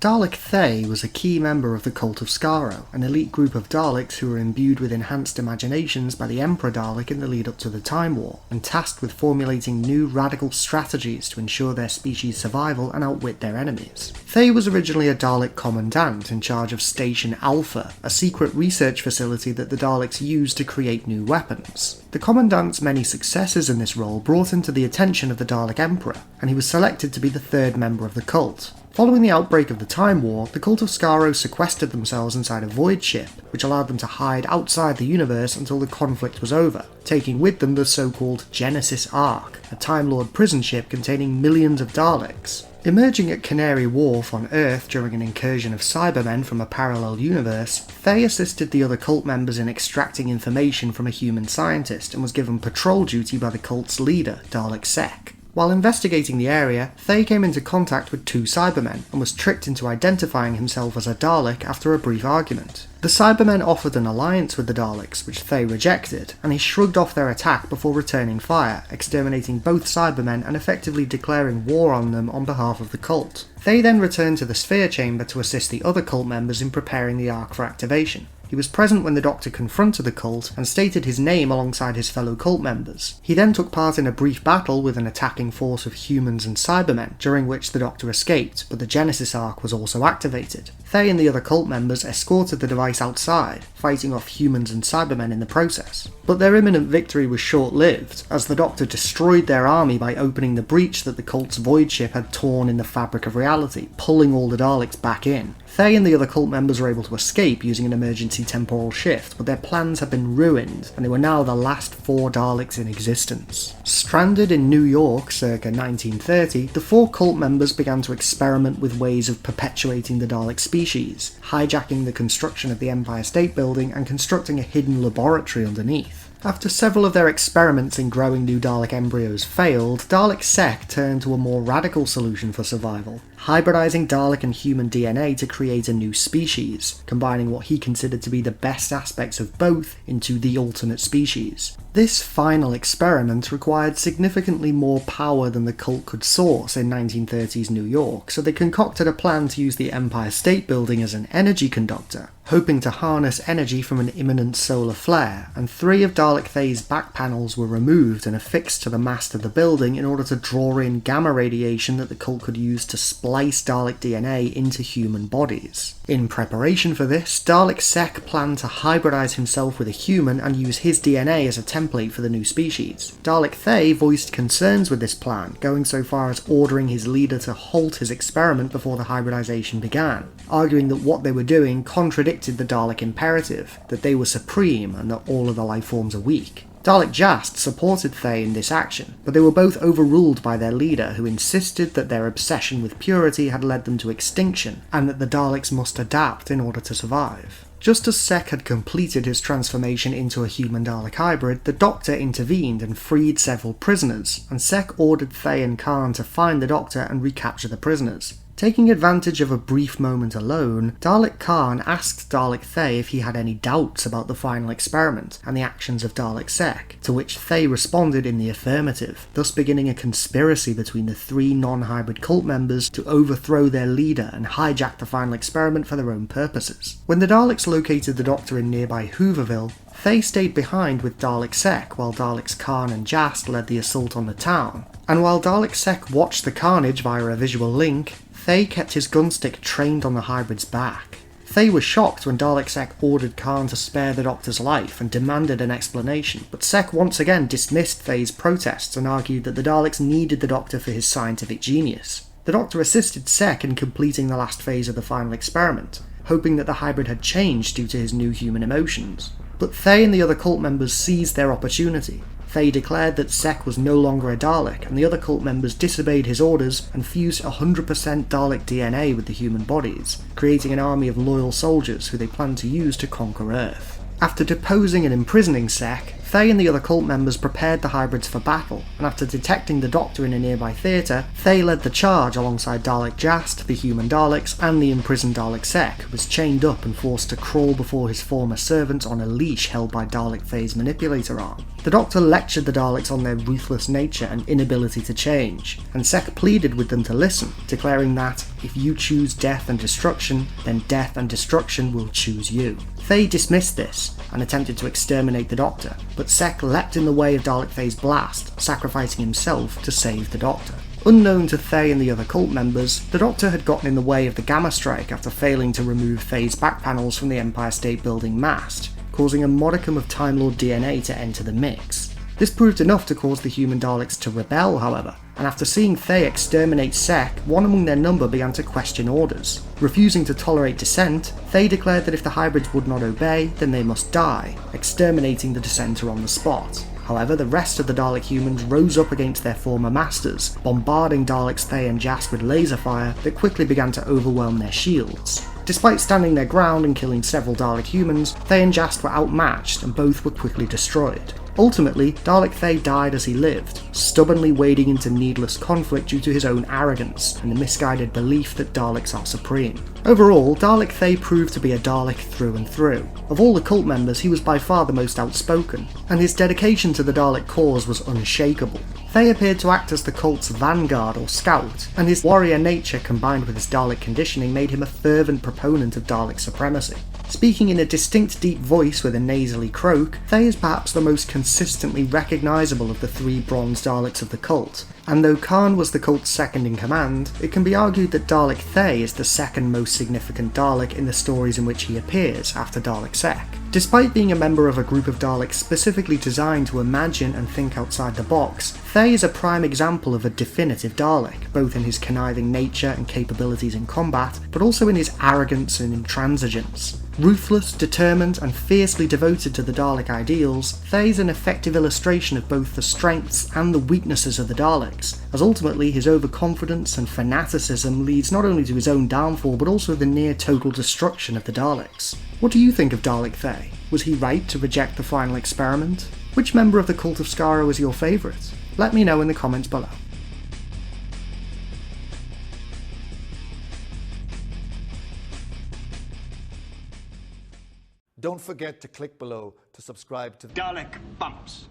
Dalek Thay was a key member of the Cult of Skaro, an elite group of Daleks who were imbued with enhanced imaginations by the Emperor Dalek in the lead up to the Time War, and tasked with formulating new radical strategies to ensure their species' survival and outwit their enemies. Thay was originally a Dalek commandant in charge of Station Alpha, a secret research facility that the Daleks used to create new weapons. The commandant's many successes in this role brought him to the attention of the Dalek Emperor, and he was selected to be the third member of the cult. Following the outbreak of the Time War, the Cult of Skaro sequestered themselves inside a void ship, which allowed them to hide outside the universe until the conflict was over, taking with them the so-called Genesis Ark, a Time Lord prison ship containing millions of Daleks. Emerging at Canary Wharf on Earth during an incursion of Cybermen from a parallel universe, Thay assisted the other cult members in extracting information from a human scientist and was given patrol duty by the cult's leader, Dalek Thay. While investigating the area, Thay came into contact with two Cybermen and was tricked into identifying himself as a Dalek after a brief argument. The Cybermen offered an alliance with the Daleks, which Thay rejected, and he shrugged off their attack before returning fire, exterminating both Cybermen and effectively declaring war on them on behalf of the cult. Thay then returned to the Sphere Chamber to assist the other cult members in preparing the Ark for activation. He was present when the Doctor confronted the cult and stated his name alongside his fellow cult members. He then took part in a brief battle with an attacking force of humans and Cybermen, during which the Doctor escaped, but the Genesis Ark was also activated. Thay and the other cult members escorted the device outside, fighting off humans and Cybermen in the process. But their imminent victory was short-lived, as the Doctor destroyed their army by opening the breach that the cult's void ship had torn in the fabric of reality, pulling all the Daleks back in. Thay and the other cult members were able to escape using an emergency temporal shift, but their plans had been ruined, and they were now the last 4 Daleks in existence. Stranded in New York circa 1930, the 4 cult members began to experiment with ways of perpetuating the Dalek species, hijacking the construction of the Empire State Building and constructing a hidden laboratory underneath. After several of their experiments in growing new Dalek embryos failed, Dalek Thay turned to a more radical solution for survival, hybridizing Dalek and human DNA to create a new species, combining what he considered to be the best aspects of both into the ultimate species. This final experiment required significantly more power than the cult could source in 1930s New York, so they concocted a plan to use the Empire State Building as an energy conductor, hoping to harness energy from an imminent solar flare, and 3 of Dalek Thay's back panels were removed and affixed to the mast of the building in order to draw in gamma radiation that the cult could use to splice Dalek DNA into human bodies. In preparation for this, Dalek Thay planned to hybridize himself with a human and use his DNA as a template for the new species. Dalek Thay voiced concerns with this plan, going so far as ordering his leader to halt his experiment before the hybridization began, arguing that what they were doing contradicted the Dalek imperative, that they were supreme and that all other life forms are weak. Dalek Jast supported Thay in this action, but they were both overruled by their leader, who insisted that their obsession with purity had led them to extinction, and that the Daleks must adapt in order to survive. Just as Thay had completed his transformation into a human-Dalek hybrid, the Doctor intervened and freed several prisoners, and Thay ordered Thay and Khan to find the Doctor and recapture the prisoners. Taking advantage of a brief moment alone, Dalek Khan asked Dalek Thay if he had any doubts about the final experiment and the actions of Dalek Thay, to which Thay responded in the affirmative, thus beginning a conspiracy between the 3 non-hybrid cult members to overthrow their leader and hijack the final experiment for their own purposes. When the Daleks located the Doctor in nearby Hooverville, Thay stayed behind with Dalek Thay while Daleks Khan and Jast led the assault on the town, and while Dalek Thay watched the carnage via a visual link, Thay kept his gunstick trained on the hybrid's back. Thay was shocked when Dalek Thay ordered Khan to spare the Doctor's life and demanded an explanation, but Thay once again dismissed Thay's protests and argued that the Daleks needed the Doctor for his scientific genius. The Doctor assisted Thay in completing the last phase of the final experiment, hoping that the hybrid had changed due to his new human emotions. But Thay and the other cult members seized their opportunity. Thay declared that Thay was no longer a Dalek, and the other cult members disobeyed his orders and fused 100% Dalek DNA with the human bodies, creating an army of loyal soldiers who they planned to use to conquer Earth. After deposing and imprisoning Thay Thay and the other cult members prepared the hybrids for battle, and after detecting the Doctor in a nearby theatre, Thay led the charge alongside Dalek Jast, the human Daleks, and the imprisoned Dalek Sec, who was chained up and forced to crawl before his former servant on a leash held by Dalek Thay's manipulator arm. The Doctor lectured the Daleks on their ruthless nature and inability to change, and Sec pleaded with them to listen, declaring that, if you choose death and destruction, then death and destruction will choose you. Thay dismissed this, and attempted to exterminate the Doctor, but Sec leapt in the way of Dalek Thay's blast, sacrificing himself to save the Doctor. Unknown to Thay and the other cult members, the Doctor had gotten in the way of the Gamma Strike after failing to remove Thay's back panels from the Empire State Building mast, causing a modicum of Time Lord DNA to enter the mix. This proved enough to cause the human Daleks to rebel, however, and after seeing Thay exterminate Sec, one among their number began to question orders. Refusing to tolerate dissent, Thay declared that if the hybrids would not obey, then they must die, exterminating the dissenter on the spot. However, the rest of the Dalek humans rose up against their former masters, bombarding Daleks Thay and Jast with laser fire that quickly began to overwhelm their shields. Despite standing their ground and killing several Dalek humans, Thay and Jast were outmatched and both were quickly destroyed. Ultimately, Dalek Thay died as he lived, stubbornly wading into needless conflict due to his own arrogance and the misguided belief that Daleks are supreme. Overall, Dalek Thay proved to be a Dalek through and through. Of all the cult members, he was by far the most outspoken, and his dedication to the Dalek cause was unshakable. Thay appeared to act as the cult's vanguard or scout, and his warrior nature combined with his Dalek conditioning made him a fervent proponent of Dalek supremacy. Speaking in a distinct deep voice with a nasally croak, Thay is perhaps the most consistently recognisable of the three bronze Daleks of the cult, and though Khan was the cult's second in command, it can be argued that Dalek Thay is the second most significant Dalek in the stories in which he appears after Dalek Sec. Despite being a member of a group of Daleks specifically designed to imagine and think outside the box, Thay is a prime example of a definitive Dalek, both in his conniving nature and capabilities in combat, but also in his arrogance and intransigence. Ruthless, determined, and fiercely devoted to the Dalek ideals, Thay is an effective illustration of both the strengths and the weaknesses of the Daleks, as ultimately his overconfidence and fanaticism leads not only to his own downfall but also the near total destruction of the Daleks. What do you think of Dalek Thay? Was he right to reject the final experiment? Which member of the Cult of Skaro is your favourite? Let me know in the comments below. Don't forget to click below to subscribe to Dalek Bumps.